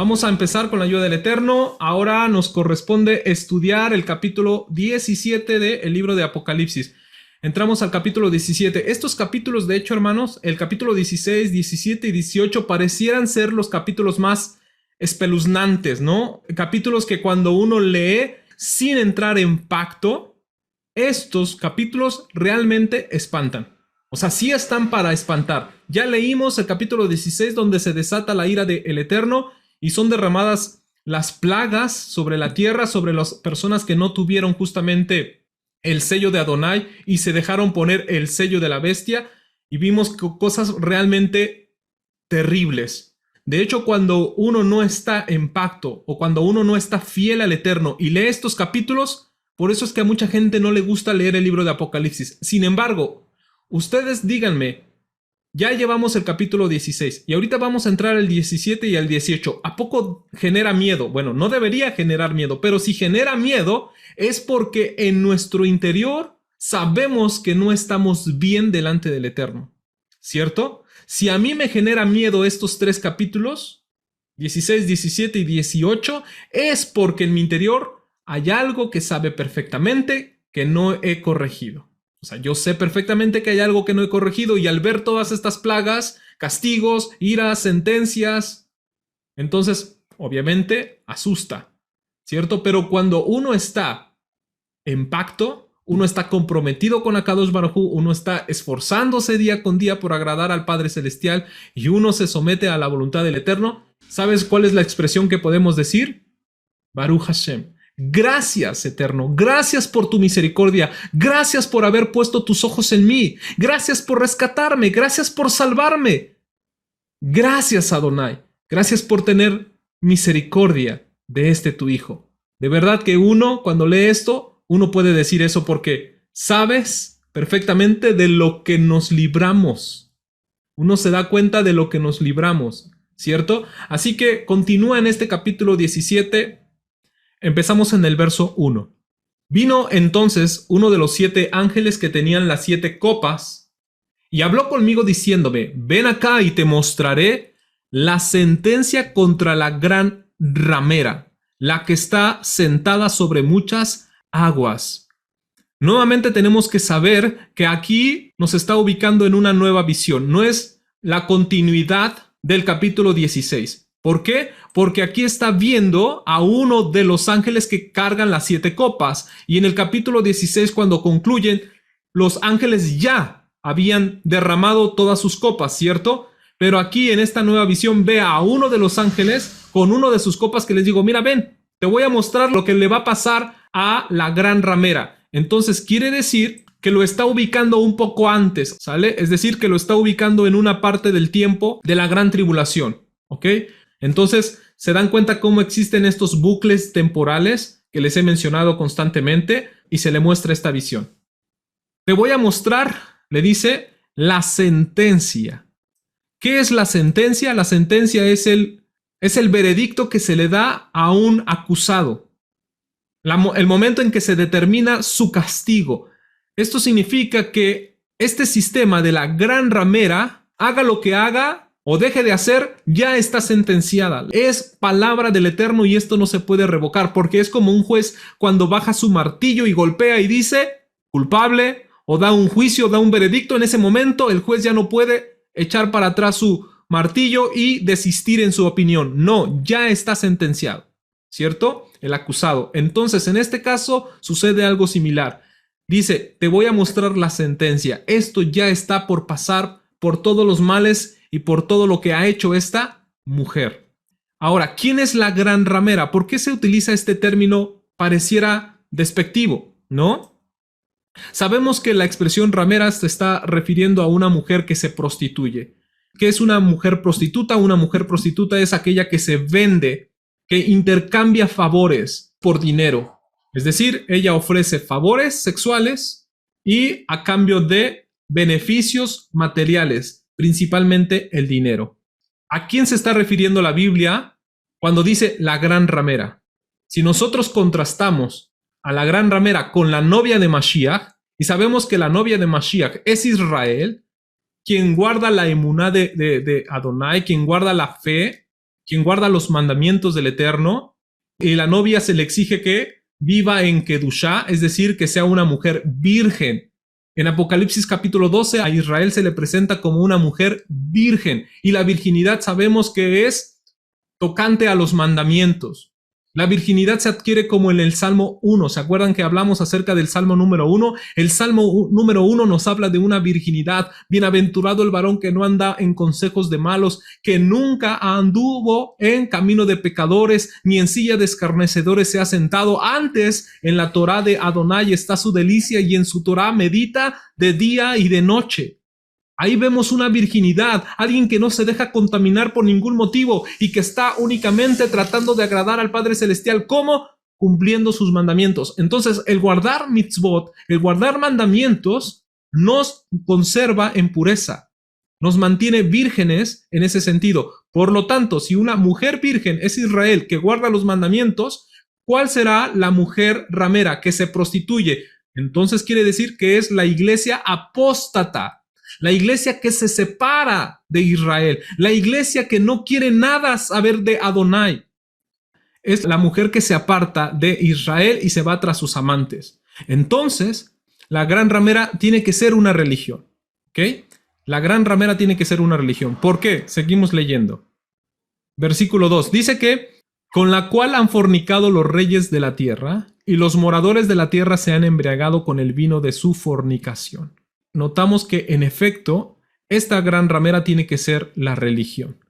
Vamos a empezar con la ayuda del Eterno. Ahora nos corresponde estudiar el capítulo 17 del libro de Apocalipsis. Entramos al capítulo 17. Estos capítulos, de hecho, hermanos, el capítulo 16, 17 y 18 parecieran ser los capítulos más espeluznantes, ¿no? Capítulos que cuando uno lee sin entrar en pacto, estos capítulos realmente espantan. O sea, sí están para espantar. Ya leímos el capítulo 16 donde se desata la ira del Eterno y son derramadas las plagas sobre la tierra, sobre las personas que no tuvieron justamente el sello de Adonai y se dejaron poner el sello de la bestia, y vimos cosas realmente terribles. De hecho, cuando uno no está en pacto o cuando uno no está fiel al Eterno y lee estos capítulos, por eso es que a mucha gente no le gusta leer el libro de Apocalipsis. Sin embargo, ustedes díganme, ya llevamos el capítulo 16 y ahorita vamos a entrar al 17 y al 18. ¿A poco genera miedo? Bueno, no debería generar miedo, pero si genera miedo es porque en nuestro interior sabemos que no estamos bien delante del Eterno, ¿cierto? Si a mí me genera miedo estos tres capítulos, 16, 17 y 18, es porque en mi interior hay algo que sabe perfectamente que no he corregido. O sea, yo sé perfectamente que hay algo que no he corregido y al ver todas estas plagas, castigos, iras, sentencias, entonces obviamente asusta, ¿cierto? Pero cuando uno está en pacto, uno está comprometido con Akadosh Baruj Hu, uno está esforzándose día con día por agradar al Padre Celestial y uno se somete a la voluntad del Eterno, ¿sabes cuál es la expresión que podemos decir? Baruch Hashem. Gracias, Eterno, gracias por tu misericordia, gracias por haber puesto tus ojos en mí, gracias por rescatarme, gracias por salvarme. Gracias, Adonai, gracias por tener misericordia de este tu hijo. De verdad que uno, cuando lee esto, uno puede decir eso porque sabes perfectamente de lo que nos libramos. Uno se da cuenta de lo que nos libramos, ¿cierto? Así que continúa en este capítulo 17. Empezamos en el verso 1. Vino entonces uno de los 7 ángeles que tenían las 7 copas y habló conmigo diciéndome, ven acá y te mostraré la sentencia contra la gran ramera, la que está sentada sobre muchas aguas. Nuevamente tenemos que saber que aquí nos está ubicando en una nueva visión, no es la continuidad del capítulo 16. ¿Por qué? Porque aquí está viendo a uno de los ángeles que cargan las 7 copas. Y en el capítulo 16, cuando concluyen, los ángeles ya habían derramado todas sus copas, ¿cierto? Pero aquí en esta nueva visión ve a uno de los ángeles con uno de sus copas que les digo, mira, ven, te voy a mostrar lo que le va a pasar a la gran ramera. Entonces quiere decir que lo está ubicando un poco antes, ¿sale? Es decir, que lo está ubicando en una parte del tiempo de la gran tribulación, ¿ok? Entonces, se dan cuenta cómo existen estos bucles temporales que les he mencionado constantemente y se le muestra esta visión. Te voy a mostrar, le dice, la sentencia. ¿Qué es la sentencia? La sentencia es el veredicto que se le da a un acusado. El momento en que se determina su castigo. Esto significa que este sistema de la gran ramera, haga lo que haga o deje de hacer, ya está sentenciada. Es palabra del Eterno y esto no se puede revocar porque es como un juez cuando baja su martillo y golpea y dice culpable o da un juicio, da un veredicto. En ese momento el juez ya no puede echar para atrás su martillo y desistir en su opinión. No, ya está sentenciado, ¿cierto? El acusado. Entonces, en este caso sucede algo similar. Dice, te voy a mostrar la sentencia. Esto ya está por pasar por todos los males y por todo lo que ha hecho esta mujer. Ahora, ¿quién es la gran ramera? ¿Por qué se utiliza este término? Pareciera despectivo, ¿no? Sabemos que la expresión ramera se está refiriendo a una mujer que se prostituye. ¿Qué es una mujer prostituta? Una mujer prostituta es aquella que se vende, que intercambia favores por dinero. Es decir, ella ofrece favores sexuales y a cambio de beneficios materiales, principalmente el dinero. ¿A quién se está refiriendo la Biblia cuando dice la gran ramera? Si nosotros contrastamos a la gran ramera con la novia de Mashiach, y sabemos que la novia de Mashiach es Israel, quien guarda la emuná de Adonai, quien guarda la fe, quien guarda los mandamientos del Eterno, y la novia se le exige que viva en Kedushá, es decir, que sea una mujer virgen. En Apocalipsis capítulo 12 a Israel se le presenta como una mujer virgen, y la virginidad sabemos que es tocante a los mandamientos. La virginidad se adquiere como en el Salmo 1. ¿Se acuerdan que hablamos acerca del Salmo número 1? El Salmo número 1 nos habla de una virginidad. Bienaventurado el varón que no anda en consejos de malos, que nunca anduvo en camino de pecadores, ni en silla de escarnecedores se ha sentado. Antes, en la Torá de Adonai está su delicia, y en su Torá medita de día y de noche. Ahí vemos una virginidad, alguien que no se deja contaminar por ningún motivo y que está únicamente tratando de agradar al Padre Celestial. ¿Cómo? Cumpliendo sus mandamientos. Entonces, el guardar mitzvot, el guardar mandamientos, nos conserva en pureza, nos mantiene vírgenes en ese sentido. Por lo tanto, si una mujer virgen es Israel que guarda los mandamientos, ¿cuál será la mujer ramera que se prostituye? Entonces quiere decir que es la iglesia apóstata. La iglesia que se separa de Israel, la iglesia que no quiere nada saber de Adonai, es la mujer que se aparta de Israel y se va tras sus amantes. Entonces, la gran ramera tiene que ser una religión, ¿ok? La gran ramera tiene que ser una religión. ¿Por qué? Seguimos leyendo. Versículo 2. Dice que, con la cual han fornicado los reyes de la tierra, y los moradores de la tierra se han embriagado con el vino de su fornicación. Notamos que, en efecto, esta gran ramera tiene que ser la religión,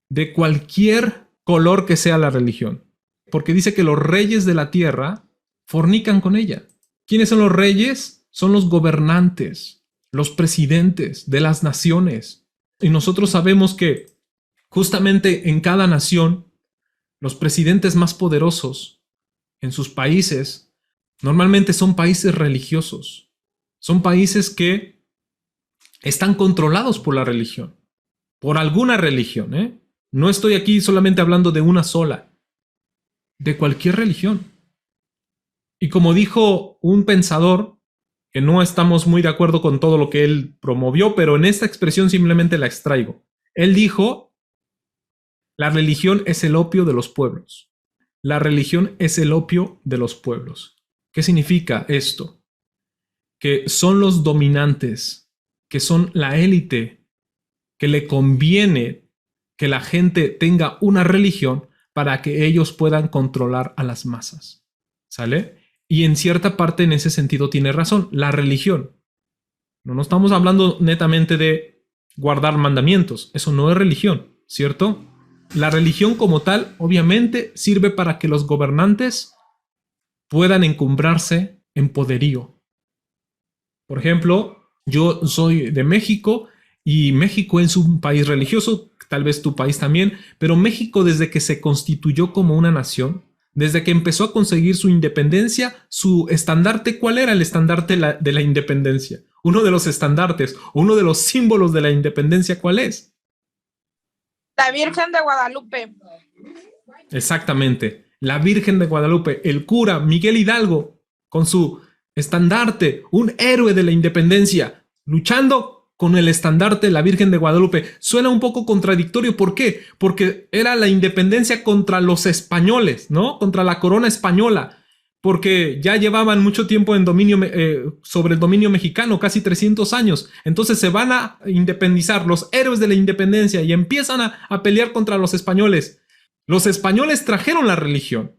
de cualquier color que sea la religión, porque dice que los reyes de la tierra fornican con ella. ¿Quiénes son los reyes? Son los gobernantes, los presidentes de las naciones. Y nosotros sabemos que justamente en cada nación, los presidentes más poderosos en sus países normalmente son países religiosos. Son países que están controlados por la religión, por alguna religión, ¿eh? No estoy aquí solamente hablando de una sola, de cualquier religión. Y como dijo un pensador, que no estamos muy de acuerdo con todo lo que él promovió, pero en esta expresión simplemente la extraigo. Él dijo, la religión es el opio de los pueblos. La religión es el opio de los pueblos. ¿Qué significa esto? Que son los dominantes, que son la élite, que le conviene que la gente tenga una religión para que ellos puedan controlar a las masas. ¿Sale? Y en cierta parte en ese sentido tiene razón, la religión. No estamos hablando netamente de guardar mandamientos, eso no es religión, ¿cierto? La religión como tal obviamente sirve para que los gobernantes puedan encumbrarse en poderío. Por ejemplo, yo soy de México y México es un país religioso, tal vez tu país también, pero México desde que se constituyó como una nación, desde que empezó a conseguir su independencia, su estandarte, ¿cuál era el estandarte de la independencia? Uno de los estandartes, uno de los símbolos de la independencia, ¿cuál es? La Virgen de Guadalupe. Exactamente, la Virgen de Guadalupe, el cura Miguel Hidalgo, con su estandarte, un héroe de la independencia, luchando con el estandarte de la Virgen de Guadalupe. Suena un poco contradictorio, ¿por qué? Porque era la independencia contra los españoles, ¿no? Contra la corona española, porque ya llevaban mucho tiempo en dominio, sobre el dominio mexicano, casi 300 años. Entonces se van a independizar los héroes de la independencia y empiezan a pelear contra los españoles. Los españoles trajeron la religión.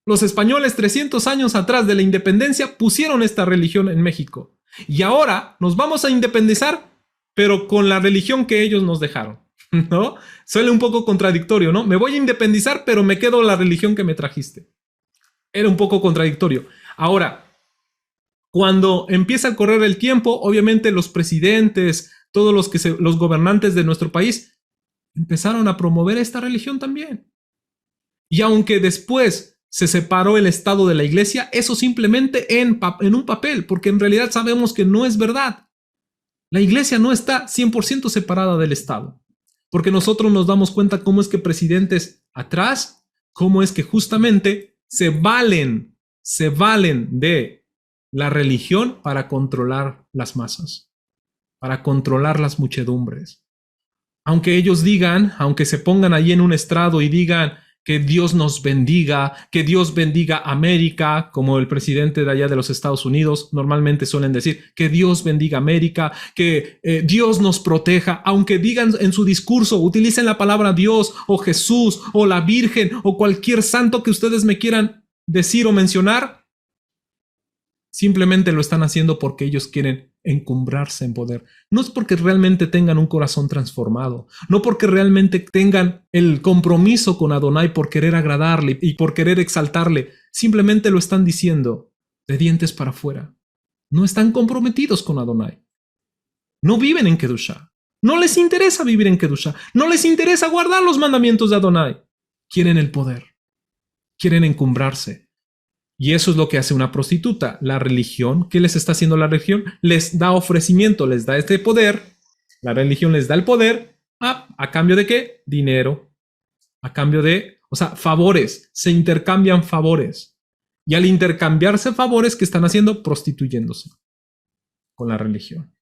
Los españoles 300 años atrás de la independencia pusieron esta religión en México. Y ahora nos vamos a independizar, pero con la religión que ellos nos dejaron, ¿no? Suena un poco contradictorio, ¿no? Me voy a independizar, pero me quedo la religión que me trajiste. Era un poco contradictorio. Ahora, cuando empieza a correr el tiempo, obviamente los presidentes, todos los gobernantes de nuestro país empezaron a promover esta religión también. Y aunque después se separó el Estado de la Iglesia, eso simplemente en un papel, porque en realidad sabemos que no es verdad. La Iglesia no está 100% separada del Estado, porque nosotros nos damos cuenta cómo es que presidentes atrás, cómo es que justamente se valen de la religión para controlar las masas, para controlar las muchedumbres. Aunque ellos digan, aunque se pongan ahí en un estrado y digan que Dios nos bendiga, que Dios bendiga América, como el presidente de allá de los Estados Unidos normalmente suelen decir, que Dios bendiga América, que Dios nos proteja, aunque digan en su discurso, utilicen la palabra Dios o Jesús o la Virgen o cualquier santo que ustedes me quieran decir o mencionar, simplemente lo están haciendo porque ellos quieren encumbrarse en poder. No es porque realmente tengan un corazón transformado, no porque realmente tengan el compromiso con Adonai por querer agradarle y por querer exaltarle. Simplemente lo están diciendo de dientes para afuera. No están comprometidos con Adonai. No viven en Kedushá. No les interesa vivir en Kedushá. No les interesa guardar los mandamientos de Adonai. Quieren el poder. Quieren encumbrarse. Y eso es lo que hace una prostituta. La religión, ¿qué les está haciendo la religión? Les da ofrecimiento, les da este poder. La religión les da el poder. ¿A cambio de qué? Dinero. A cambio de, favores. Se intercambian favores. Y al intercambiarse favores, ¿qué están haciendo? Prostituyéndose con la religión.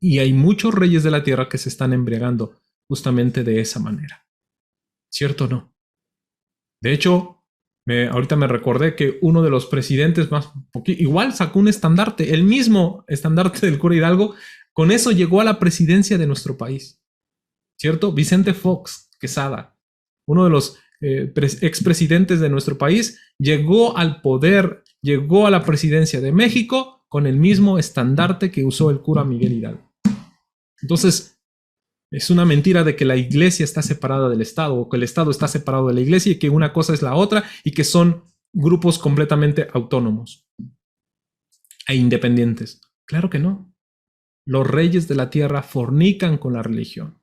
Y hay muchos reyes de la tierra que se están embriagando justamente de esa manera. ¿Cierto o no? De hecho, ahorita me recordé que uno de los presidentes más igual sacó un estandarte, el mismo estandarte del cura Hidalgo, con eso llegó a la presidencia de nuestro país, ¿cierto? Vicente Fox Quesada, uno de los expresidentes de nuestro país, llegó al poder, llegó a la presidencia de México con el mismo estandarte que usó el cura Miguel Hidalgo. Entonces, es una mentira de que la iglesia está separada del Estado o que el Estado está separado de la iglesia y que una cosa es la otra y que son grupos completamente autónomos e independientes. Claro que no. Los reyes de la tierra fornican con la religión.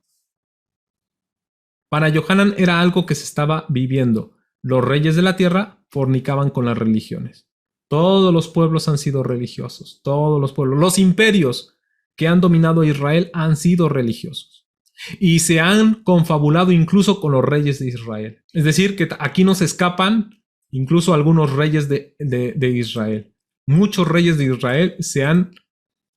Para Yohanan era algo que se estaba viviendo. Los reyes de la tierra fornicaban con las religiones. Todos los pueblos han sido religiosos. Todos los pueblos. Los imperios que han dominado a Israel han sido religiosos. Y se han confabulado incluso con los reyes de Israel. Es decir, que aquí no se escapan incluso algunos reyes de Israel. Muchos reyes de Israel se han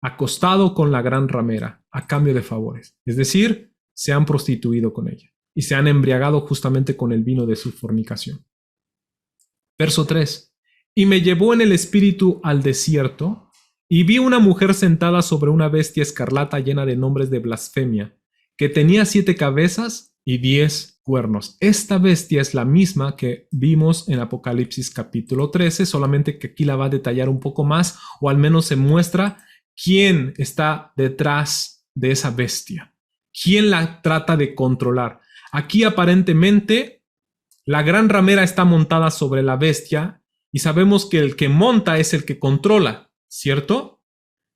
acostado con la gran ramera a cambio de favores. Es decir, se han prostituido con ella y se han embriagado justamente con el vino de su fornicación. Verso 3. Y me llevó en el espíritu al desierto y vi una mujer sentada sobre una bestia escarlata llena de nombres de blasfemia, que tenía 7 cabezas y 10 cuernos. Esta bestia es la misma que vimos en Apocalipsis capítulo 13, solamente que aquí la va a detallar un poco más, o al menos se muestra quién está detrás de esa bestia, quién la trata de controlar. Aquí aparentemente la gran ramera está montada sobre la bestia y sabemos que el que monta es el que controla, ¿cierto?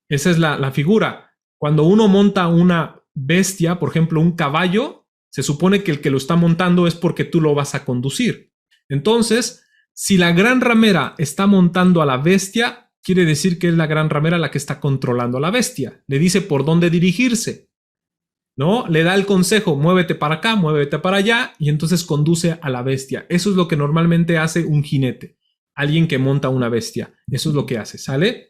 Esa es la figura. Cuando uno monta una bestia, por ejemplo, un caballo, se supone que el que lo está montando es porque tú lo vas a conducir. Entonces, si la gran ramera está montando a la bestia, quiere decir que es la gran ramera la que está controlando a la bestia. Le dice por dónde dirigirse, ¿no? Le da el consejo, muévete para acá, muévete para allá, y entonces conduce a la bestia. Eso es lo que normalmente hace un jinete, alguien que monta una bestia. Eso es lo que hace, ¿sale?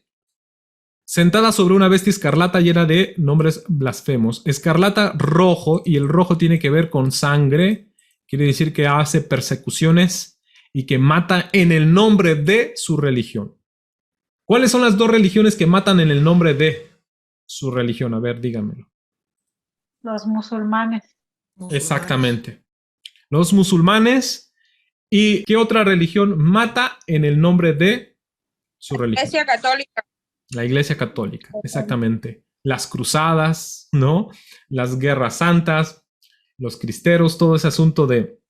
Sentada sobre una bestia escarlata llena de nombres blasfemos. Escarlata rojo, y el rojo tiene que ver con sangre. Quiere decir que hace persecuciones y que mata en el nombre de su religión. ¿Cuáles son las 2 religiones que matan en el nombre de su religión? A ver, díganmelo. Los musulmanes. Exactamente. Los musulmanes. ¿Y qué otra religión mata en el nombre de su religión? Iglesia Católica. La Iglesia Católica, exactamente. Las cruzadas, ¿no? Las guerras santas, los cristeros, todo ese asunto de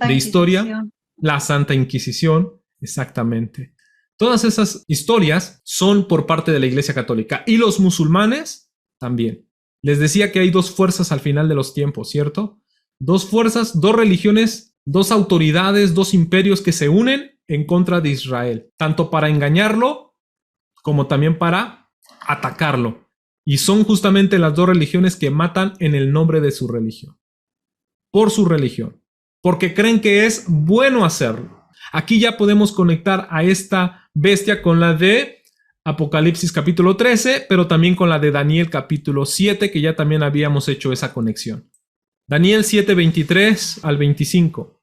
historia. La Santa Inquisición, exactamente. Todas esas historias son por parte de la Iglesia Católica. Y los musulmanes también. Les decía que hay 2 fuerzas al final de los tiempos, ¿cierto? 2 fuerzas, 2 religiones, 2 autoridades, 2 imperios que se unen en contra de Israel, tanto para engañarlo como también para atacarlo. Y son justamente las 2 religiones que matan en el nombre de su religión. Por su religión. Porque creen que es bueno hacerlo. Aquí ya podemos conectar a esta bestia con la de Apocalipsis capítulo 13, pero también con la de Daniel capítulo 7, que ya también habíamos hecho esa conexión. Daniel 7, 23 al 25.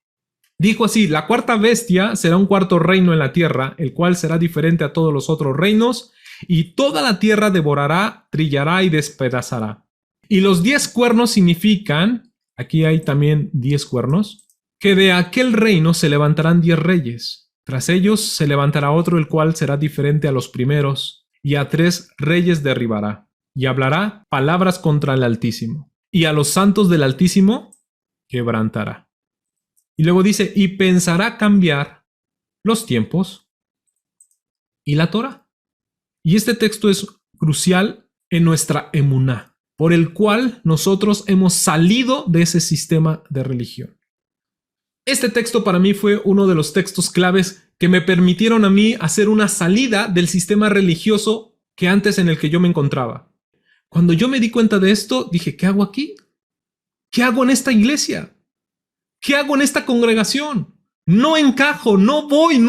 Dijo así: la cuarta bestia será un cuarto reino en la tierra, el cual será diferente a todos los otros reinos, y toda la tierra devorará, trillará y despedazará. Y los 10 cuernos significan, aquí hay también 10 cuernos, que de aquel reino se levantarán 10 reyes. Tras ellos se levantará otro, el cual será diferente a los primeros, y a 3 reyes derribará, y hablará palabras contra el Altísimo, y a los santos del Altísimo quebrantará. Y luego dice, y pensará cambiar los tiempos y la Torah. Y este texto es crucial en nuestra emuná, por el cual nosotros hemos salido de ese sistema de religión. Este texto para mí fue uno de los textos claves que me permitieron a mí hacer una salida del sistema religioso que antes en el que yo me encontraba. Cuando yo me di cuenta de esto, dije, ¿qué hago aquí? ¿Qué hago en esta iglesia? ¿Qué hago en esta congregación? No encajo, no voy,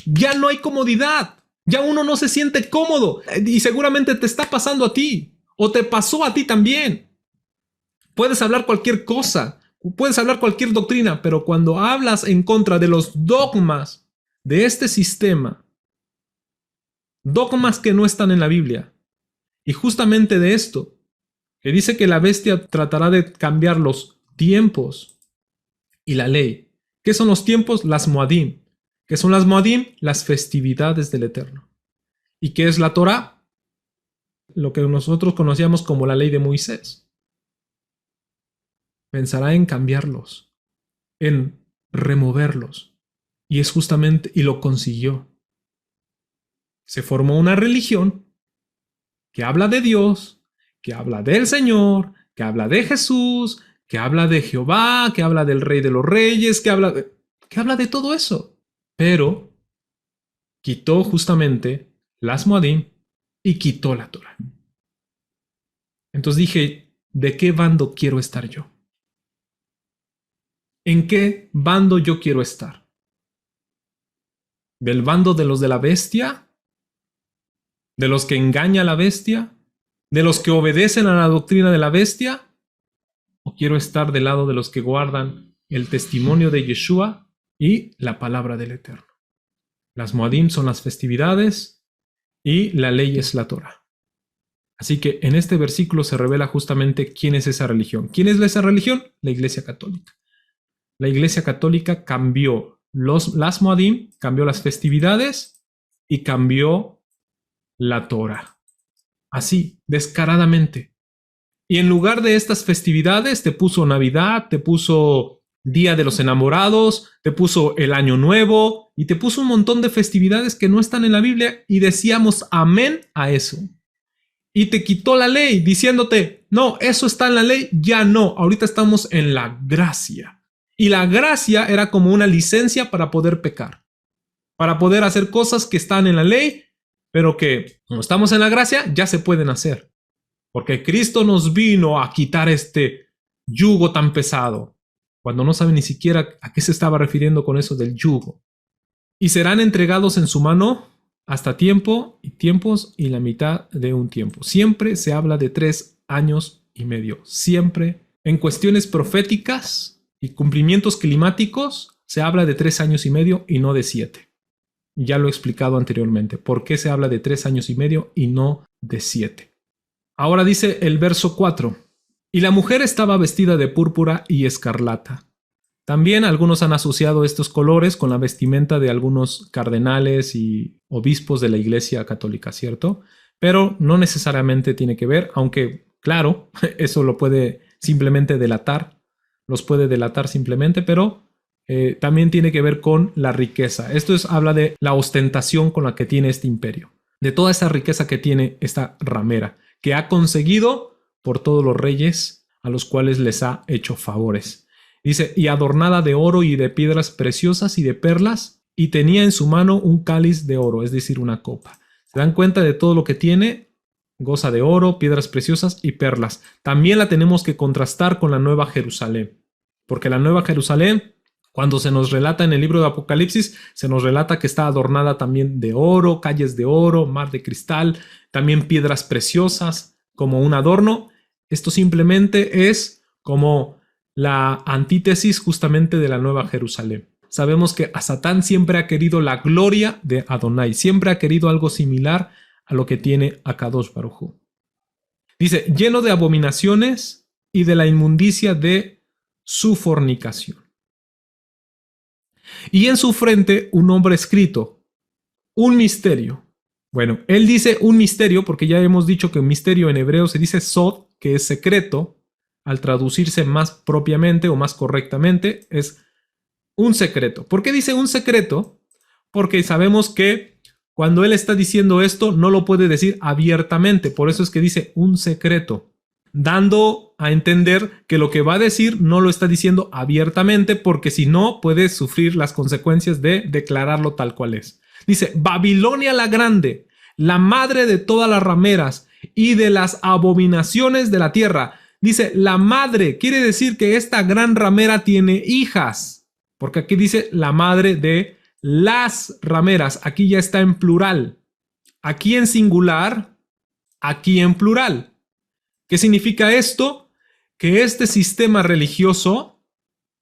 ya no hay comodidad. Ya uno no se siente cómodo. Y seguramente te está pasando a ti. O te pasó a ti también. Puedes hablar cualquier cosa. Puedes hablar cualquier doctrina. Pero cuando hablas en contra de los dogmas de este sistema, dogmas que no están en la Biblia, y justamente de esto, que dice que la bestia tratará de cambiar los tiempos y la ley. ¿Qué son los tiempos? Las Moadim. ¿Qué son las Moadim? Las festividades del Eterno. ¿Y qué es la Torah? Lo que nosotros conocíamos como la ley de Moisés. Pensará en cambiarlos, en removerlos. Y es justamente, y lo consiguió. Se formó una religión que habla de Dios, que habla del Señor, que habla de Jesús, que habla de Jehová, que habla del Rey de los Reyes, que habla de todo eso. Pero quitó justamente las Moadim y quitó la Torah. Entonces dije, ¿de qué bando quiero estar yo? ¿En qué bando yo quiero estar? ¿Del bando de los de la bestia? ¿De los que engaña a la bestia? ¿De los que obedecen a la doctrina de la bestia? ¿O quiero estar del lado de los que guardan el testimonio de Yeshua y la palabra del Eterno? Las Moadim son las festividades y la ley es la Torah. Así que en este versículo se revela justamente quién es esa religión. ¿Quién es esa religión? La Iglesia Católica. La Iglesia Católica cambió las Moadim, cambió las festividades y cambió la Torah. Así, descaradamente. Y en lugar de estas festividades te puso Navidad, te puso Día de los Enamorados, te puso el Año Nuevo y te puso un montón de festividades que no están en la Biblia y decíamos amén a eso. Y te quitó la ley diciéndote, no, eso está en la ley, ya no, ahorita estamos en la gracia. Y la gracia era como una licencia para poder pecar, para poder hacer cosas que están en la ley, pero que como estamos en la gracia ya se pueden hacer. Porque Cristo nos vino a quitar este yugo tan pesado, cuando no sabe ni siquiera a qué se estaba refiriendo con eso del yugo. Y serán entregados en su mano hasta tiempo y tiempos y la mitad de un tiempo. Siempre se habla de 3 años y medio. Siempre en cuestiones proféticas y cumplimientos climáticos se habla de 3 años y medio y no de 7. Ya lo he explicado anteriormente. ¿Por qué se habla de 3 años y medio y no de 7? Ahora dice el verso 4. Y la mujer estaba vestida de púrpura y escarlata. También algunos han asociado estos colores con la vestimenta de algunos cardenales y obispos de la Iglesia Católica, ¿cierto? Pero no necesariamente tiene que ver, aunque, claro, eso lo puede simplemente delatar, los puede delatar simplemente, pero también tiene que ver con la riqueza. Esto habla de la ostentación con la que tiene este imperio, de toda esa riqueza que tiene esta ramera, que ha conseguido por todos los reyes a los cuales les ha hecho favores. Dice, y adornada de oro y de piedras preciosas y de perlas, y tenía en su mano un cáliz de oro, es decir, una copa. ¿Se dan cuenta de todo lo que tiene? Goza de oro, piedras preciosas y perlas. También la tenemos que contrastar con la Nueva Jerusalén, porque la Nueva Jerusalén Cuando se nos relata en el libro de Apocalipsis, se nos relata que está adornada también de oro, calles de oro, mar de cristal, también piedras preciosas como un adorno. Esto simplemente es como la antítesis justamente de la Nueva Jerusalén. Sabemos que a Satán siempre ha querido la gloria de Adonai, siempre ha querido algo similar a lo que tiene Akadosh Baruj Hu. Dice, lleno de abominaciones y de la inmundicia de su fornicación. Y en su frente un nombre escrito, un misterio. Bueno, él dice un misterio porque ya hemos dicho que un misterio en hebreo se dice sod, que es secreto. Al traducirse más propiamente o más correctamente es un secreto. ¿Por qué dice un secreto? Porque sabemos que cuando él está diciendo esto no lo puede decir abiertamente. Por eso es que dice un secreto, dando a entender que lo que va a decir no lo está diciendo abiertamente, porque si no puede sufrir las consecuencias de declararlo tal cual es. Dice, Babilonia la grande, la madre de todas las rameras y de las abominaciones de la tierra. Dice, la madre, quiere decir que esta gran ramera tiene hijas, porque aquí dice la madre de las rameras. Aquí ya está en plural. Aquí en singular, aquí en plural. ¿Qué significa esto? Que este sistema religioso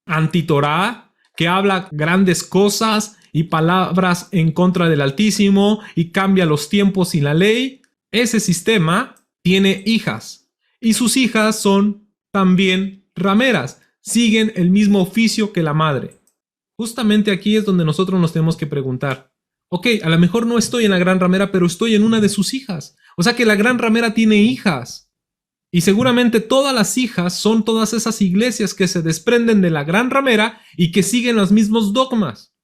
anti-Torá, que habla grandes cosas y palabras en contra del Altísimo y cambia los tiempos y la ley, ese sistema tiene hijas y sus hijas son también rameras, siguen el mismo oficio que la madre. Justamente aquí es donde nosotros nos tenemos que preguntar, ok, a lo mejor no estoy en la gran ramera, pero estoy en una de sus hijas. O sea que la gran ramera tiene hijas. Y seguramente todas las hijas son todas esas iglesias que se desprenden de la gran ramera y que siguen los mismos dogmas.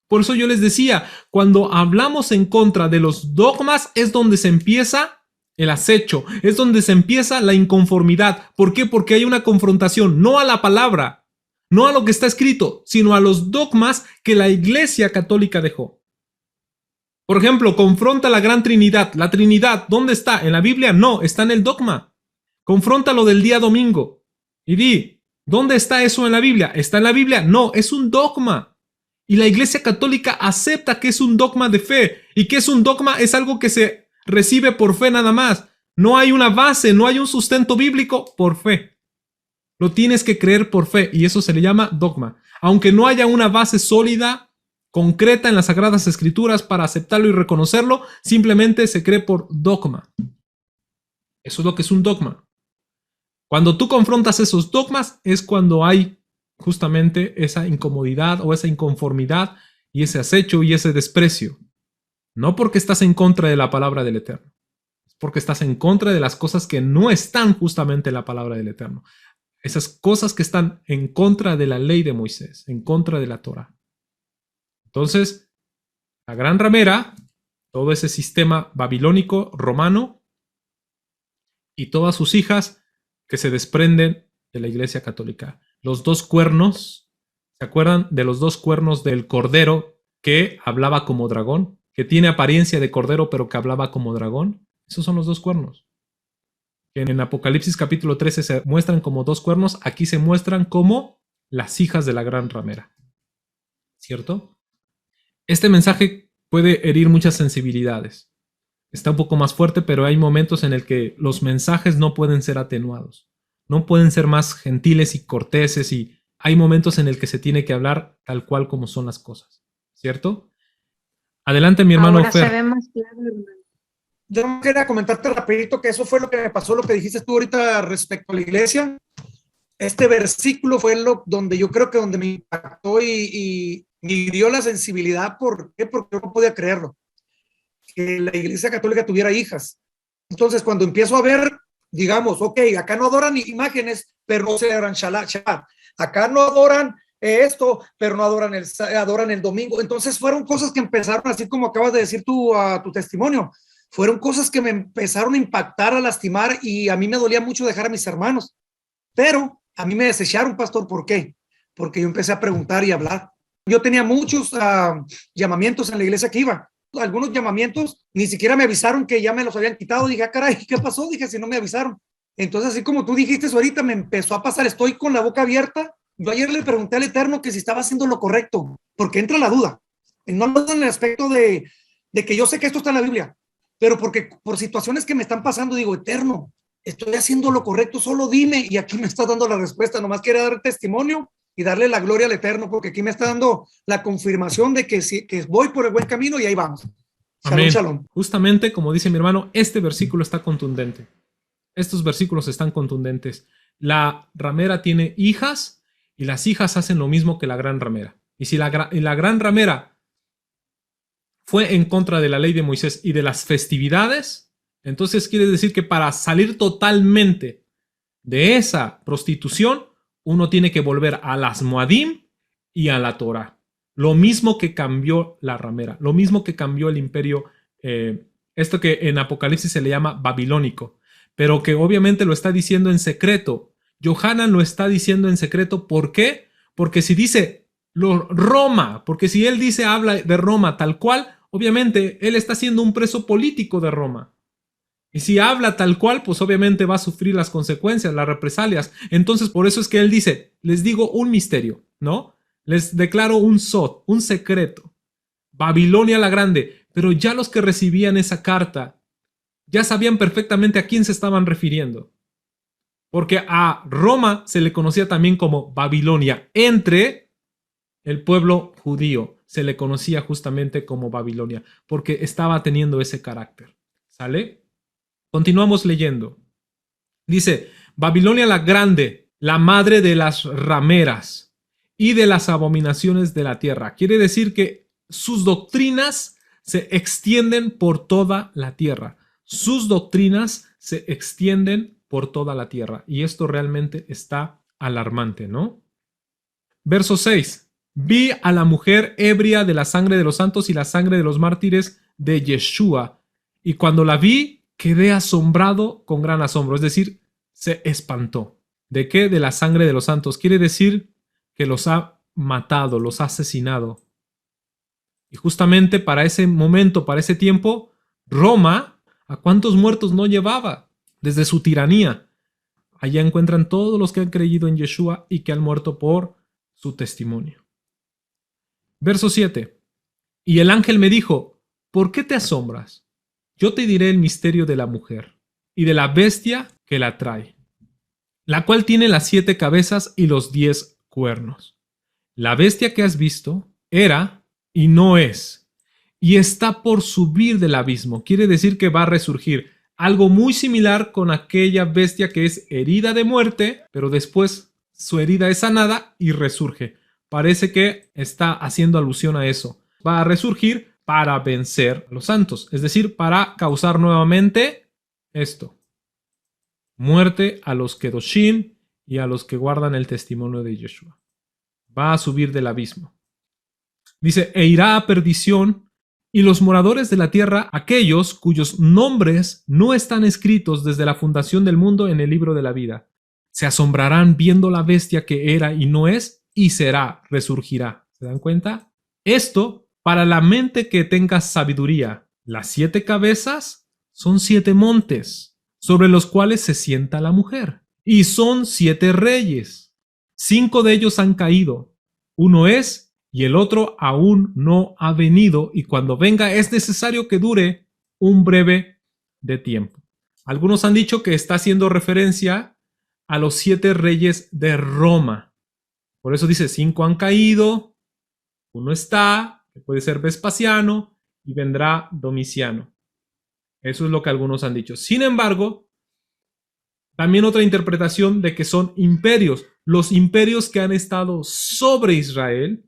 Por eso yo les decía, cuando hablamos en contra de los dogmas es donde se empieza el acecho, es donde se empieza la inconformidad. ¿Por qué? Porque hay una confrontación, no a la palabra, no a lo que está escrito, sino a los dogmas que la Iglesia Católica dejó. Por ejemplo, confronta la Gran Trinidad. La Trinidad, ¿dónde está? ¿En la Biblia? No, está en el dogma. Confronta lo del día domingo y di, ¿dónde está eso en la Biblia? ¿Está en la Biblia? No, es un dogma. Y la Iglesia Católica acepta que es un dogma de fe y que es un dogma, es algo que se recibe por fe nada más. No hay una base, no hay un sustento bíblico por fe. Lo tienes que creer por fe y eso se le llama dogma. Aunque no haya una base sólida, concreta en las Sagradas Escrituras para aceptarlo y reconocerlo, simplemente se cree por dogma. Eso es lo que es un dogma. Cuando tú confrontas esos dogmas es cuando hay justamente esa incomodidad o esa inconformidad y ese acecho y ese desprecio. No porque estás en contra de la palabra del Eterno, es porque estás en contra de las cosas que no están justamente en la palabra del Eterno. Esas cosas que están en contra de la ley de Moisés, en contra de la Torah. Entonces, la gran ramera, todo ese sistema babilónico, romano, y todas sus hijas que se desprenden de la Iglesia Católica. Los dos cuernos, ¿se acuerdan de los dos cuernos del cordero que hablaba como dragón? Que tiene apariencia de cordero pero que hablaba como dragón. Esos son los dos cuernos. En Apocalipsis capítulo 13 se muestran como dos cuernos, aquí se muestran como las hijas de la gran ramera. ¿Cierto? Este mensaje puede herir muchas sensibilidades. Está un poco más fuerte, pero hay momentos en el que los mensajes no pueden ser atenuados. No pueden ser más gentiles y corteses y hay momentos en el que se tiene que hablar tal cual como son las cosas. ¿Cierto? Adelante, mi hermano Ahora Fer. se ve más claro, hermano. Yo quería comentarte rapidito que eso fue lo que me pasó, lo que dijiste tú ahorita respecto a la iglesia. Este versículo fue donde yo creo que donde me impactó y me dio la sensibilidad. ¿Por qué? Porque yo no podía creerlo, que la iglesia católica tuviera hijas. Entonces, cuando empiezo a ver, digamos, ok, acá no adoran imágenes, pero no celebran Shabbat. Acá no adoran esto, pero no adoran el domingo. Entonces, fueron cosas que empezaron, así como acabas de decir tú a tu testimonio, fueron cosas que me empezaron a impactar, a lastimar, y a mí me dolía mucho dejar a mis hermanos. Pero a mí me desecharon, pastor. ¿Por qué? Porque yo empecé a preguntar y hablar. Yo tenía muchos llamamientos en la iglesia que iba. Algunos llamamientos ni siquiera me avisaron que ya me los habían quitado. Dije, ah, caray, ¿qué pasó? Dije, si no me avisaron. Entonces, así como tú dijiste ahorita, me empezó a pasar. Estoy con la boca abierta Yo ayer le pregunté al Eterno que si estaba haciendo lo correcto, porque entra la duda. No lo dudo en el aspecto de que yo sé que esto está en la Biblia, pero porque por situaciones que me están pasando, digo, Eterno, estoy haciendo lo correcto, solo dime, y aquí me está dando la respuesta. Nomás quiero dar testimonio y darle la gloria al Eterno, porque aquí me está dando la confirmación de que, sí, que voy por el buen camino y ahí vamos. Shalom, Amén. shalom. Justamente, como dice mi hermano, este versículo está contundente. Estos versículos están contundentes. La ramera tiene hijas y las hijas hacen lo mismo que la gran ramera. Y si la gran ramera fue en contra de la ley de Moisés y de las festividades, entonces quiere decir que para salir totalmente de esa prostitución, uno tiene que volver a las Moadim y a la Torah. Lo mismo que cambió la ramera, lo mismo que cambió el imperio, esto que en Apocalipsis se le llama babilónico, pero que obviamente lo está diciendo en secreto. Yohanan lo está diciendo en secreto. ¿Por qué? Porque si dice Roma, porque si él dice, habla de Roma tal cual, obviamente él está siendo un preso político de Roma. Y si habla tal cual, pues obviamente va a sufrir las consecuencias, las represalias. Entonces, por eso es que él dice, les digo un misterio, ¿no? Les declaro un sod, un secreto. Babilonia la Grande. Pero ya los que recibían esa carta ya sabían perfectamente a quién se estaban refiriendo. Porque a Roma se le conocía también como Babilonia. Entre el pueblo judío se le conocía justamente como Babilonia, porque estaba teniendo ese carácter. ¿Sale? Continuamos leyendo. Dice, Babilonia la Grande, la madre de las rameras y de las abominaciones de la tierra. Quiere decir que sus doctrinas se extienden por toda la tierra. Sus doctrinas se extienden por toda la tierra. Y esto realmente está alarmante, ¿no? Verso 6. Vi a la mujer ebria de la sangre de los santos y la sangre de los mártires de Yeshua. Y cuando la vi, quedé asombrado con gran asombro. Es decir, se espantó. ¿De qué? De la sangre de los santos. Quiere decir que los ha matado, los ha asesinado. Y justamente para ese momento, para ese tiempo, Roma, ¿a cuántos muertos no llevaba? Desde su tiranía. Allá encuentran todos los que han creído en Yeshua y que han muerto por su testimonio. Verso 7. Y el ángel me dijo, ¿por qué te asombras? Yo te diré el misterio de la mujer y de la bestia que la trae, la cual tiene las 7 cabezas y los 10 cuernos. La bestia que has visto era y no es, y está por subir del abismo. Quiere decir que va a resurgir. Algo muy similar con aquella bestia que es herida de muerte, pero después su herida es sanada y resurge. Parece que está haciendo alusión a eso. Va a resurgir para vencer a los santos, es decir, para causar nuevamente esto. Muerte a los Kedoshim y a los que guardan el testimonio de Yeshua. Va a subir del abismo. Dice, e irá a perdición, y los moradores de la tierra, aquellos cuyos nombres no están escritos desde la fundación del mundo en el libro de la vida, se asombrarán viendo la bestia que era y no es, y será, resurgirá. ¿Se dan cuenta? Esto para la mente que tenga sabiduría. Las 7 cabezas son 7 montes, sobre los cuales se sienta la mujer. Y son 7 reyes. 5 de ellos han caído. Uno es, y el otro aún no ha venido, y cuando venga es necesario que dure un breve de tiempo. Algunos han dicho que está haciendo referencia a los 7 reyes de Roma. Por eso dice, 5 han caído, uno está, que puede ser Vespasiano, y vendrá Domiciano. Eso es lo que algunos han dicho. Sin embargo, también otra interpretación de que son imperios, los imperios que han estado sobre Israel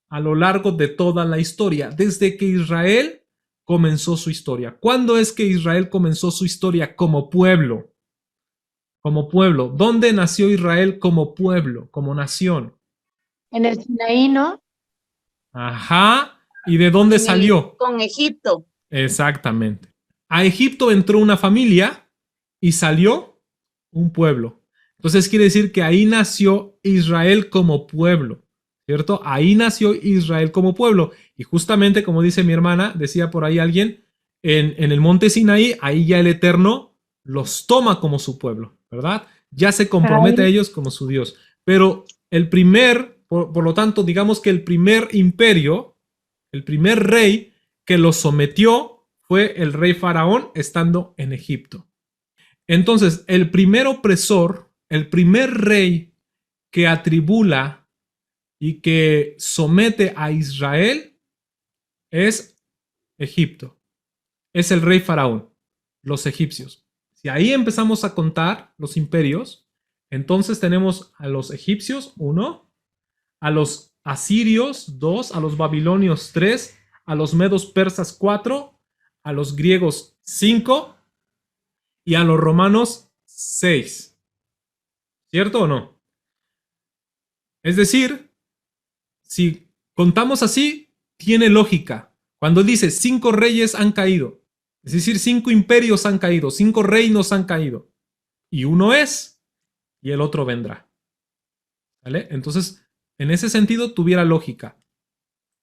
a lo largo de toda la historia, desde que Israel comenzó su historia. ¿Cuándo es que Israel comenzó su historia como pueblo? Como pueblo. ¿Dónde nació Israel como pueblo, como nación? En el Sinaí, ¿no? Ajá. ¿Y de dónde salió? Con Egipto. Exactamente. A Egipto entró una familia y salió un pueblo. Entonces quiere decir que ahí nació Israel como pueblo, ¿cierto? Ahí nació Israel como pueblo. Y justamente, como dice mi hermana, decía por ahí alguien, en el monte Sinaí, ahí ya el Eterno los toma como su pueblo, ¿verdad? Ya se compromete a ellos como su Dios. Pero por lo tanto, digamos que el primer imperio, el primer rey que lo sometió fue el rey Faraón estando en Egipto. Entonces, el primer opresor, el primer rey que atribula y que somete a Israel es Egipto. Es el rey Faraón, los egipcios. Si ahí empezamos a contar los imperios, entonces tenemos a los egipcios, 1, a los asirios, 2, a los babilonios, 3, a los medos persas, 4, a los griegos, 5 y a los romanos, 6. ¿Cierto o no? Es decir, si contamos así, tiene lógica. Cuando dice 5 reyes han caído, es decir, 5 imperios han caído, 5 reinos han caído, y uno es, y el otro vendrá. ¿Vale? Entonces, en ese sentido, tuviera lógica.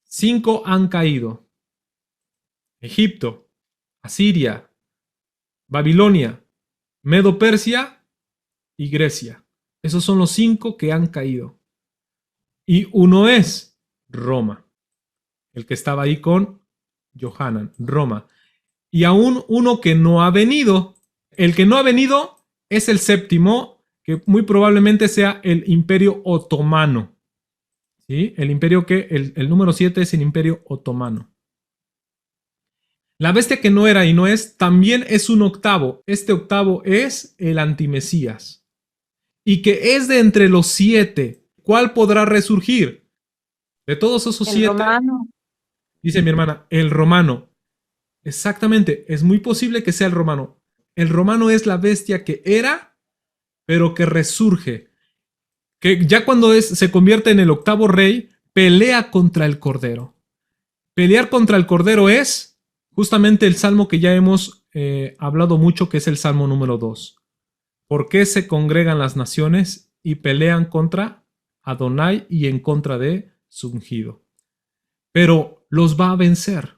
5 han caído. Egipto, Asiria, Babilonia, Medo-Persia y Grecia. Esos son los 5 que han caído. Y uno es Roma, el que estaba ahí con Johanan, Roma. Y aún uno que no ha venido. El que no ha venido es el séptimo, que muy probablemente sea el Imperio Otomano. ¿Sí? El imperio el número 7 es el Imperio Otomano. La bestia que no era y no es, también es un octavo. Este octavo es el antimesías. Y que es de entre los 7. ¿Cuál podrá resurgir? De todos esos 7. El romano. Dice mi hermana, el romano. Exactamente, es muy posible que sea el romano. El romano es la bestia que era, pero que resurge. Que ya cuando se convierte en el octavo rey, pelea contra el cordero. Pelear contra el cordero es justamente el salmo que ya hemos hablado mucho, que es el salmo número 2. ¿Por qué se congregan las naciones y pelean contra Adonai y en contra de su ungido? Pero los va a vencer.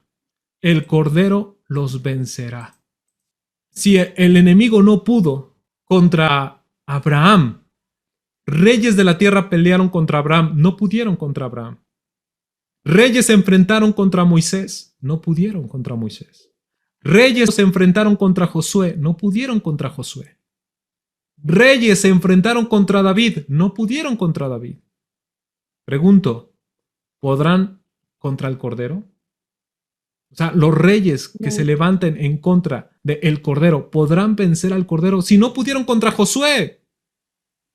El cordero los vencerá. Si el enemigo no pudo contra Abraham, reyes de la tierra pelearon contra Abraham, no pudieron contra Abraham. Reyes se enfrentaron contra Moisés, no pudieron contra Moisés. Reyes se enfrentaron contra Josué, no pudieron contra Josué. Reyes se enfrentaron contra David, no pudieron contra David. Pregunto, ¿podrán contra el Cordero? O sea, los reyes que se levanten en contra del Cordero, ¿podrán vencer al Cordero si no pudieron contra Josué?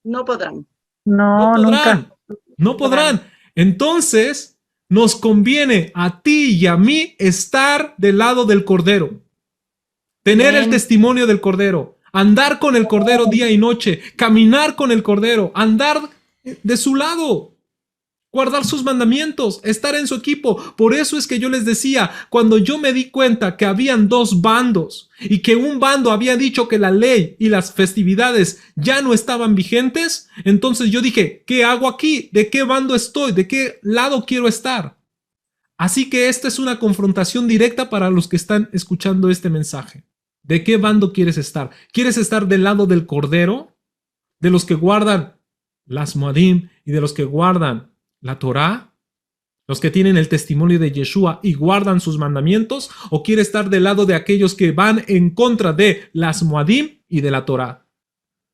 No podrán. No, No podrán. nunca. No podrán. Entonces, nos conviene a ti y a mí estar del lado del Cordero. Tener Bien. el testimonio del Cordero. Andar con el Cordero día y noche. Caminar con el Cordero. Andar de su lado. Guardar sus mandamientos. Estar en su equipo. Por eso es que yo les decía, cuando yo me di cuenta que habían 2 bandos y que un bando había dicho que la ley y las festividades ya no estaban vigentes, entonces yo dije, ¿qué hago aquí? ¿De qué bando estoy? ¿De qué lado quiero estar? Así que esta es una confrontación directa para los que están escuchando este mensaje. ¿De qué bando quieres estar? ¿Quieres estar del lado del Cordero? ¿De los que guardan las Moadim y de los que guardan la Torá? ¿Los que tienen el testimonio de Yeshua y guardan sus mandamientos? ¿O quiere estar del lado de aquellos que van en contra de las Moadim y de la Torá?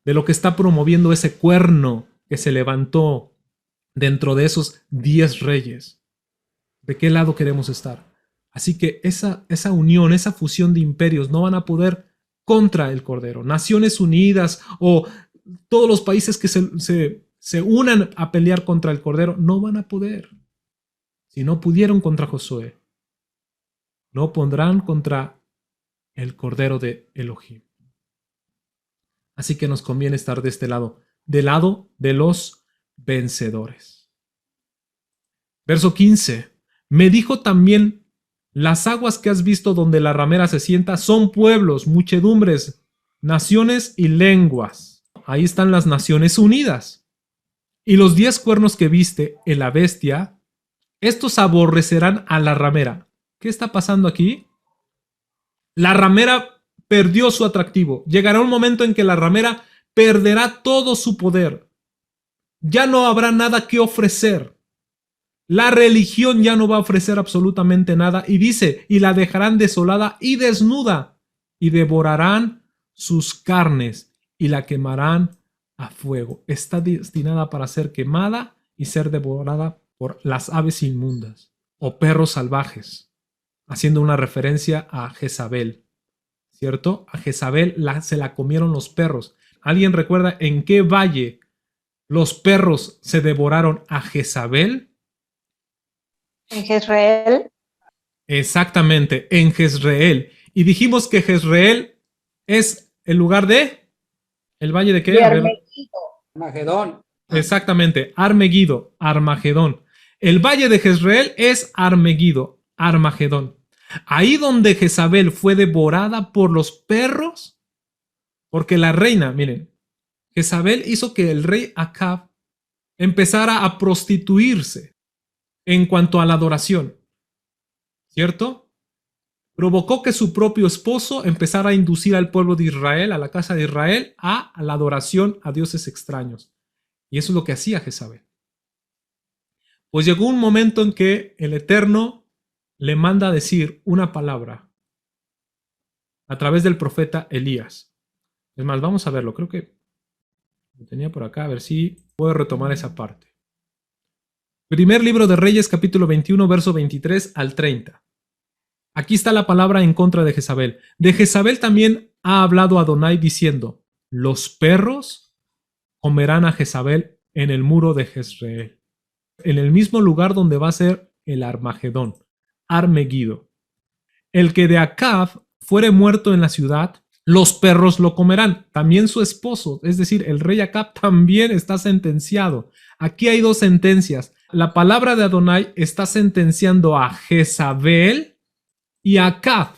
De lo que está promoviendo ese cuerno que se levantó dentro de esos 10 reyes. ¿De qué lado queremos estar? Así que esa unión, esa fusión de imperios no van a poder contra el Cordero. Naciones Unidas o todos los países que se unan a pelear contra el Cordero no van a poder. Si no pudieron contra Josué, no pondrán contra el Cordero de Elohim. Así que nos conviene estar de este lado, del lado de los vencedores. Verso 15. Me dijo también, las aguas que has visto donde la ramera se sienta son pueblos, muchedumbres, naciones y lenguas. Ahí están las Naciones Unidas. Y los 10 cuernos que viste en la bestia, estos aborrecerán a la ramera. ¿Qué está pasando aquí? La ramera perdió su atractivo. Llegará un momento en que la ramera perderá todo su poder. ya no habrá nada que ofrecer. La religión ya no va a ofrecer absolutamente nada. Y dice, y la dejarán desolada y desnuda, y devorarán sus carnes y la quemarán a fuego. Está destinada para ser quemada y ser devorada por las aves inmundas o perros salvajes, haciendo una referencia a Jezabel, ¿cierto? A Jezabel se la comieron los perros. ¿Alguien recuerda en qué valle los perros se devoraron a Jezabel? En Jezreel. Exactamente, en Jezreel. Y dijimos que Jezreel es el lugar de... ¿El valle de qué? Y A ver. Armegiddo. Magedón. Exactamente, Armegiddo, Armagedón. El valle de Jezreel es Armegiddo, Armagedón. Ahí donde Jezabel fue devorada por los perros, porque la reina, miren, Jezabel hizo que el rey Acab empezara a prostituirse en cuanto a la adoración, ¿cierto? Provocó que su propio esposo empezara a inducir al pueblo de Israel, a la casa de Israel, a la adoración a dioses extraños. Y eso es lo que hacía Jezabel. Pues llegó un momento en que el Eterno le manda a decir una palabra a través del profeta Elías. Es más, vamos a verlo. Creo que lo tenía por acá, a ver si puedo retomar esa parte. Primer libro de Reyes, capítulo 21, verso 23 al 30. Aquí está la palabra en contra de Jezabel. De Jezabel también ha hablado Adonai diciendo, los perros comerán a Jezabel en el muro de Jezreel, en el mismo lugar donde va a ser el Armagedón, Armegiddo. El que de Acab fuere muerto en la ciudad, los perros lo comerán. También su esposo, es decir, el rey Acab también está sentenciado. Aquí hay dos sentencias. La palabra de Adonai está sentenciando a Jezabel y a Acab.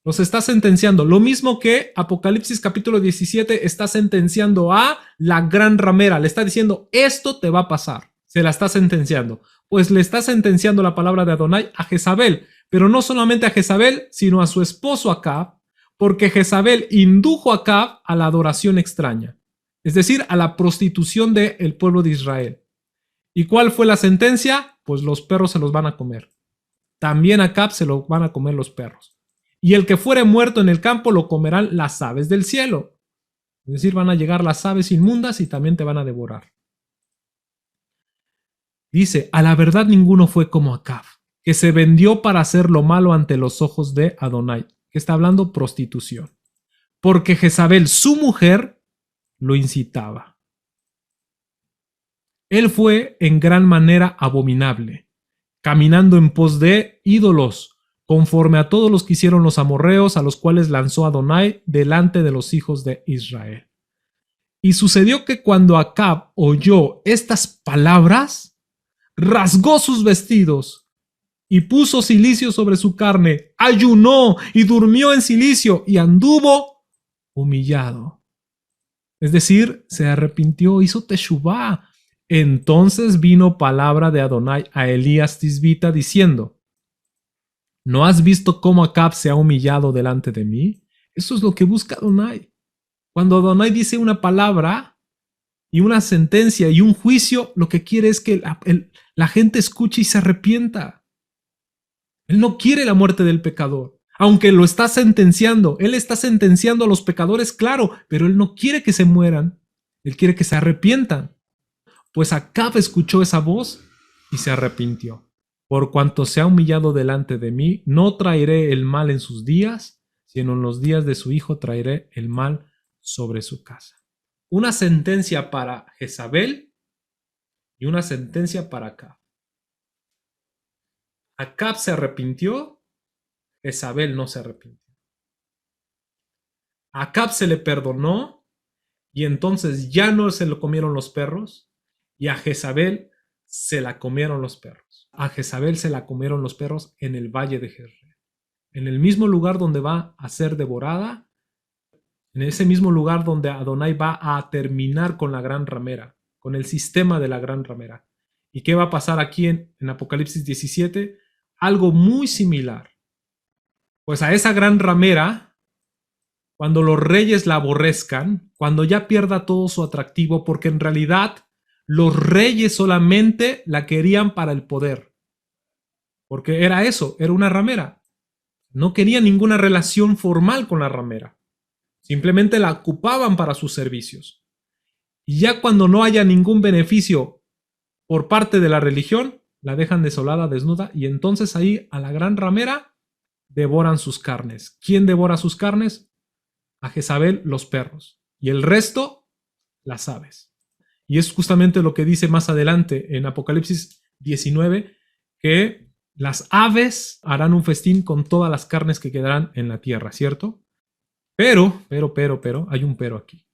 Los está sentenciando. Lo mismo que Apocalipsis capítulo 17 está sentenciando a la gran ramera. Le está diciendo, esto te va a pasar. Se la está sentenciando. Pues le está sentenciando la palabra de Adonai a Jezabel. Pero no solamente a Jezabel, sino a su esposo Acab, porque Jezabel indujo a Acab a la adoración extraña. Es decir, a la prostitución del pueblo de Israel. ¿Y cuál fue la sentencia? Pues los perros se los van a comer. También a Acab se lo van a comer los perros. Y el que fuere muerto en el campo lo comerán las aves del cielo. Es decir, van a llegar las aves inmundas y también te van a devorar. Dice, a la verdad ninguno fue como Acab, que se vendió para hacer lo malo ante los ojos de Adonai, que está hablando prostitución. Porque Jezabel, su mujer, lo incitaba. Él fue en gran manera abominable, caminando en pos de ídolos, conforme a todos los que hicieron los amorreos, a los cuales lanzó Adonai delante de los hijos de Israel. Y sucedió que cuando Acab oyó estas palabras, rasgó sus vestidos y puso cilicio sobre su carne, ayunó y durmió en cilicio y anduvo humillado. Es decir, se arrepintió, hizo teshuvá. Entonces vino palabra de Adonai a Elías Tisbita diciendo, ¿no has visto cómo Acab se ha humillado delante de mí? Eso es lo que busca Adonai. Cuando Adonai dice una palabra y una sentencia y un juicio, lo que quiere es que la gente escuche y se arrepienta. Él no quiere la muerte del pecador, aunque lo está sentenciando. Él está sentenciando a los pecadores, claro, pero él no quiere que se mueran. Él quiere que se arrepientan. Pues Acab escuchó esa voz y se arrepintió. Por cuanto se ha humillado delante de mí, no traeré el mal en sus días, sino en los días de su hijo traeré el mal sobre su casa. Una sentencia para Jezabel y una sentencia para Acab. Acab se arrepintió, Jezabel no se arrepintió. A Acab se le perdonó y entonces ya no se lo comieron los perros. Y a Jezabel se la comieron los perros. A Jezabel se la comieron los perros en el valle de Jezreel. En el mismo lugar donde va a ser devorada. En ese mismo lugar donde Adonai va a terminar con la gran ramera. Con el sistema de la gran ramera. ¿Y qué va a pasar aquí en Apocalipsis 17? Algo muy similar. Pues a esa gran ramera, cuando los reyes la aborrezcan, cuando ya pierda todo su atractivo, porque en realidad Los reyes solamente la querían para el poder. Porque era eso, era una ramera. No quería ninguna relación formal con la ramera. Simplemente la ocupaban para sus servicios. Y ya cuando no haya ningún beneficio por parte de la religión, la dejan desolada, desnuda, y entonces ahí a la gran ramera devoran sus carnes. ¿Quién devora sus carnes? A Jezabel, los perros. Y el resto, las aves. Y es justamente lo que dice más adelante en Apocalipsis 19, que las aves harán un festín con todas las carnes que quedarán en la tierra, ¿cierto? Pero, hay un pero aquí.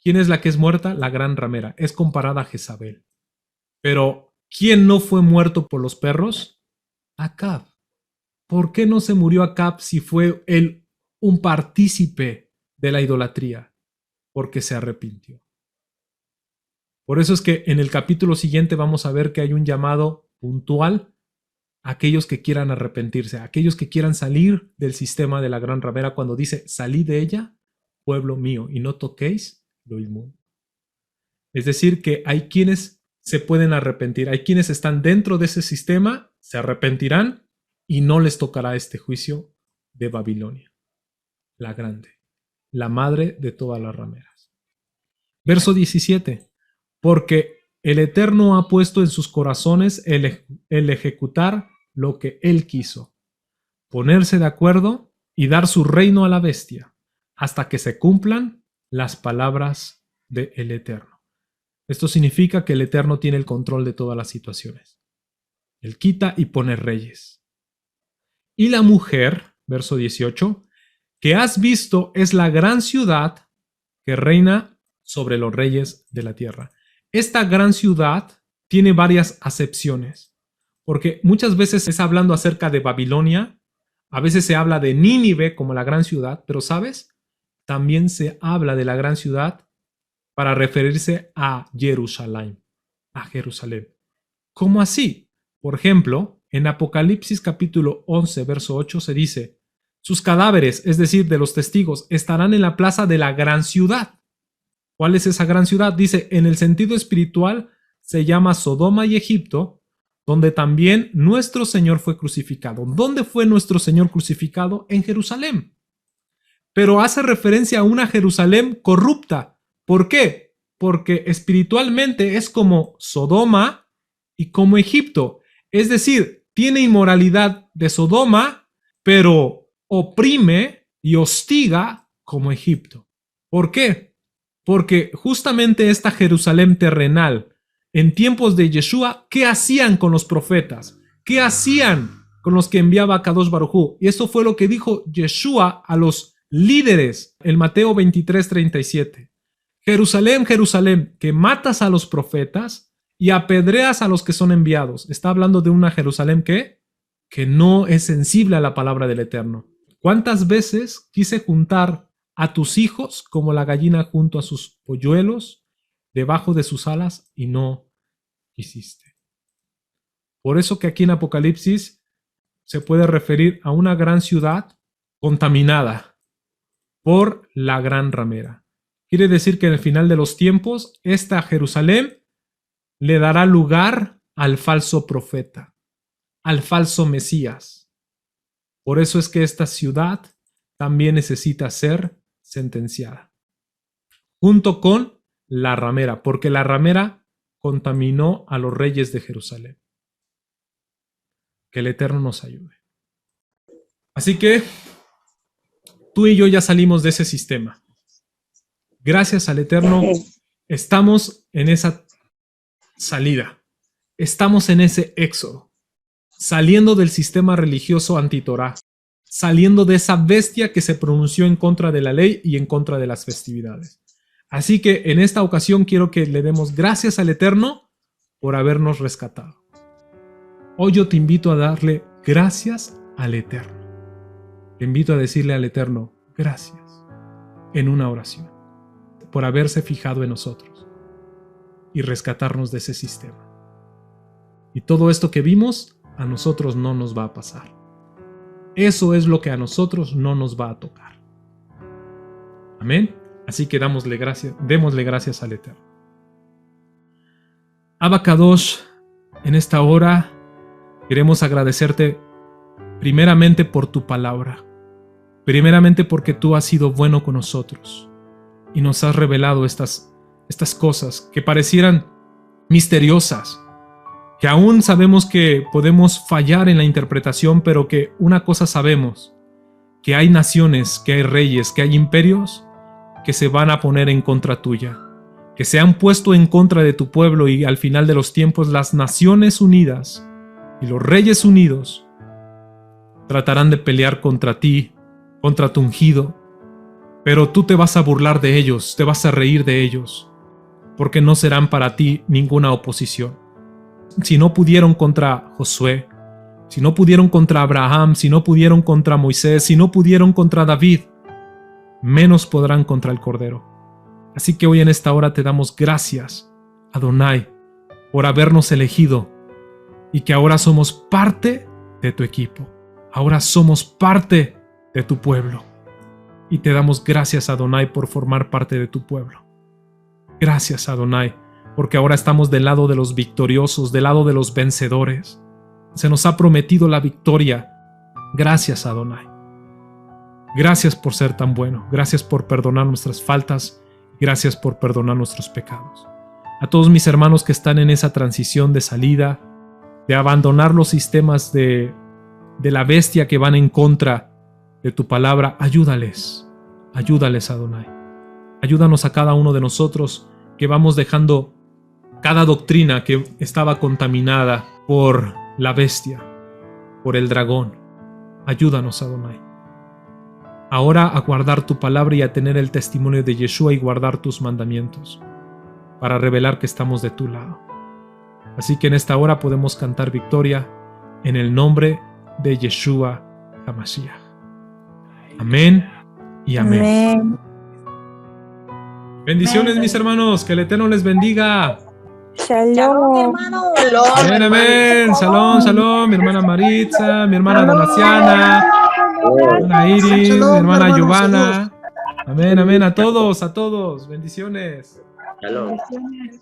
¿Quién es la que es muerta? La gran ramera. Es comparada a Jezabel. Pero, ¿quién no fue muerto por los perros? Acab. ¿Por qué no se murió Acab si fue él un partícipe de la idolatría? Porque se arrepintió. Por eso es que en el capítulo siguiente vamos a ver que hay un llamado puntual a aquellos que quieran arrepentirse, a aquellos que quieran salir del sistema de la gran ramera cuando dice, salid de ella, pueblo mío, y no toquéis lo inmundo. Es decir, que hay quienes se pueden arrepentir, hay quienes están dentro de ese sistema, se arrepentirán y no les tocará este juicio de Babilonia, la grande, la madre de todas las rameras. Verso 17. Porque el Eterno ha puesto en sus corazones el ejecutar lo que Él quiso, ponerse de acuerdo y dar su reino a la bestia, hasta que se cumplan las palabras del Eterno. Esto significa que el Eterno tiene el control de todas las situaciones. Él quita y pone reyes. Y la mujer, verso 18, que has visto es la gran ciudad que reina sobre los reyes de la tierra. Esta gran ciudad tiene varias acepciones, porque muchas veces es hablando acerca de Babilonia, a veces se habla de Nínive como la gran ciudad, pero ¿sabes? También se habla de la gran ciudad para referirse a Jerusalén, ¿Cómo así? Por ejemplo, en Apocalipsis capítulo 11, verso 8 se dice, sus cadáveres, es decir, de los testigos, estarán en la plaza de la gran ciudad. ¿Cuál es esa gran ciudad? Dice, en el sentido espiritual se llama Sodoma y Egipto, donde también nuestro Señor fue crucificado. ¿Dónde fue nuestro Señor crucificado? En Jerusalén. Pero hace referencia a una Jerusalén corrupta. ¿Por qué? Porque espiritualmente es como Sodoma y como Egipto. Es decir, tiene inmoralidad de Sodoma, pero oprime y hostiga como Egipto. ¿Por qué? Porque justamente esta Jerusalén terrenal, en tiempos de Yeshua, ¿qué hacían con los profetas? ¿Qué hacían con los que enviaba Kadosh Baruj Hu? Y esto fue lo que dijo Yeshua a los líderes en Mateo 23:37. Jerusalén, Jerusalén, que matas a los profetas y apedreas a los que son enviados. Está hablando de una Jerusalén que no es sensible a la palabra del Eterno. ¿Cuántas veces quise juntar a tus hijos como la gallina junto a sus polluelos debajo de sus alas y no quisiste? Por eso que aquí en Apocalipsis se puede referir a una gran ciudad contaminada por la gran ramera. Quiere decir que en el final de los tiempos, esta Jerusalén le dará lugar al falso profeta, al falso Mesías. Por eso es que esta ciudad también necesita ser sentenciada, junto con la ramera, porque la ramera contaminó a los reyes de Jerusalén. Que el Eterno nos ayude. Así que tú y yo ya salimos de ese sistema. Gracias al Eterno estamos en esa salida, estamos en ese éxodo, saliendo del sistema religioso antitorá, saliendo de esa bestia que se pronunció en contra de la ley y en contra de las festividades. Así que en esta ocasión quiero que le demos gracias al Eterno por habernos rescatado. Hoy yo te invito a darle gracias al Eterno. Te invito a decirle al Eterno gracias en una oración por haberse fijado en nosotros y rescatarnos de ese sistema. Y todo esto que vimos a nosotros no nos va a pasar. Eso es lo que a nosotros no nos va a tocar. Amén. Así que démosle gracias al Eterno. Abba Kadosh, en esta hora queremos agradecerte primeramente por tu palabra, primeramente porque tú has sido bueno con nosotros y nos has revelado estas cosas que parecieran misteriosas, que aún sabemos que podemos fallar en la interpretación, pero que una cosa sabemos, que hay naciones, que hay reyes, que hay imperios que se van a poner en contra tuya, que se han puesto en contra de tu pueblo, y al final de los tiempos las Naciones Unidas y los Reyes Unidos tratarán de pelear contra ti, contra tu ungido, pero tú te vas a burlar de ellos, te vas a reír de ellos, porque no serán para ti ninguna oposición. Si no pudieron contra Josué, si no pudieron contra Abraham, si no pudieron contra Moisés, si no pudieron contra David, menos podrán contra el Cordero. Así que hoy en esta hora te damos gracias, Adonai, por habernos elegido y que ahora somos parte de tu equipo. Ahora somos parte de tu pueblo. Y te damos gracias, Adonai, por formar parte de tu pueblo. Gracias, Adonai, porque ahora estamos del lado de los victoriosos, del lado de los vencedores. Se nos ha prometido la victoria. Gracias, Adonai. Gracias por ser tan bueno. Gracias por perdonar nuestras faltas. Gracias por perdonar nuestros pecados. A todos mis hermanos que están en esa transición de salida, de abandonar los sistemas de la bestia que van en contra de tu palabra, ayúdales. Ayúdales, Adonai. Ayúdanos a cada uno de nosotros que vamos dejando cada doctrina que estaba contaminada por la bestia, por el dragón. Ayúdanos, Adonai. Ahora a guardar tu palabra y a tener el testimonio de Yeshua y guardar tus mandamientos, para revelar que estamos de tu lado. Así que en esta hora podemos cantar victoria en el nombre de Yeshua HaMashiach. Amén y amén. Amén. Bendiciones, mis hermanos, que el Eterno les bendiga. Shalom. Amén, amén. Shalom, shalom. Mi hermana Maritza, mi hermana Donasiana, mi hermana Iris, mi hermana Giovanna. Amén, amén. A todos, a todos. Bendiciones. Shalom. Bendiciones.